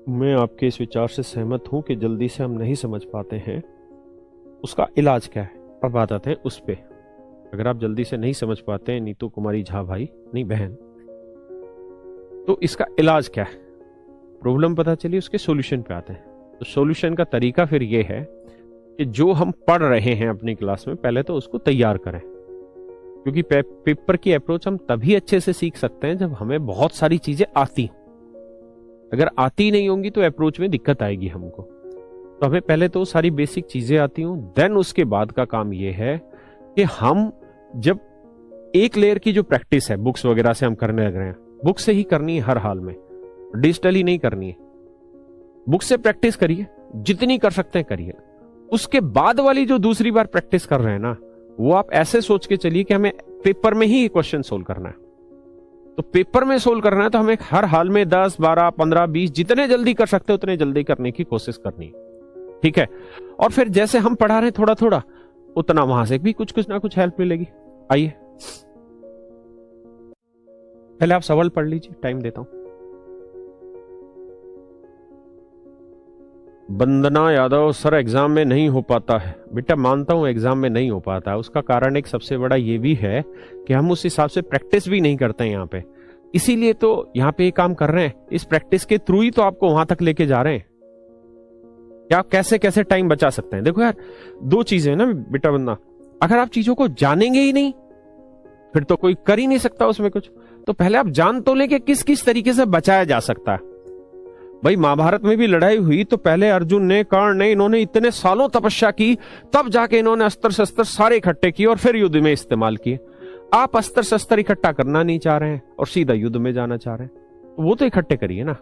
मैं आपके इस विचार से सहमत हूं कि जल्दी से हम नहीं समझ पाते हैं, उसका इलाज क्या है। अब बात आते हैं उस पे। अगर आप जल्दी से नहीं समझ पाते हैं नीतू कुमारी झा भाई, नहीं बहन, तो इसका इलाज क्या है। प्रॉब्लम पता चली, उसके सॉल्यूशन पे आते हैं। तो सॉल्यूशन का तरीका फिर ये है कि जो हम पढ़ रहे हैं अपनी क्लास में, पहले तो उसको तैयार करें, क्योंकि पेपर की अप्रोच हम तभी अच्छे से सीख सकते हैं जब हमें बहुत सारी चीजें आती हों। अगर आती नहीं होंगी तो अप्रोच में दिक्कत आएगी हमको। तो हमें पहले तो सारी बेसिक चीजें आती हों, देन उसके बाद का काम यह है कि हम जब एक लेयर की जो प्रैक्टिस है बुक्स वगैरह से हम करने लग रहे हैं, बुक से ही करनी है हर हाल में, डिजिटली नहीं करनी है। बुक से प्रैक्टिस करिए, जितनी कर सकते हैं करिए। उसके बाद वाली जो दूसरी बार प्रैक्टिस कर रहे हैं ना, वो आप ऐसे सोच के चलिए कि हमें पेपर में ही क्वेश्चन सोल्व करना है। तो पेपर में सोल्व करना है तो हमें हर हाल में 10, 12, 15, 20 जितने जल्दी कर सकते हैं उतने जल्दी करने की कोशिश करनी है, ठीक है। और फिर जैसे हम पढ़ा रहे हैं थोड़ा थोड़ा, उतना वहां से भी कुछ कुछ ना कुछ हेल्प मिलेगी। आइए पहले आप सवाल पढ़ लीजिए, टाइम देता हूं। वंदना यादव, सर एग्जाम में नहीं हो पाता है। बेटा मानता हूं एग्जाम में नहीं हो पाता है, उसका कारण एक सबसे बड़ा ये भी है कि हम उस हिसाब से प्रैक्टिस भी नहीं करते हैं यहाँ पे। इसीलिए तो यहाँ पे ये काम कर रहे हैं, इस प्रैक्टिस के थ्रू ही तो आपको वहां तक लेके जा रहे हैं कि आप कैसे कैसे टाइम बचा सकते हैं। देखो यार, दो चीजें ना बेटा, वंदना, अगर आप चीजों को जानेंगे ही नहीं फिर तो कोई कर ही नहीं सकता उसमें कुछ। तो पहले आप जान तो लें कि किस किस तरीके से बचाया जा सकता है। भाई महाभारत में भी लड़ाई हुई तो पहले अर्जुन ने, कर्ण ने, इन्होंने इतने सालों तपस्या की, तब जाके इन्होंने अस्त्र शस्त्र सारे इकट्ठे किए और फिर युद्ध में इस्तेमाल किए। आप अस्त्र शस्त्र इकट्ठा करना नहीं चाह रहे हैं और सीधा युद्ध में जाना चाह रहे हैं, तो वो तो इकट्ठे करिए ना।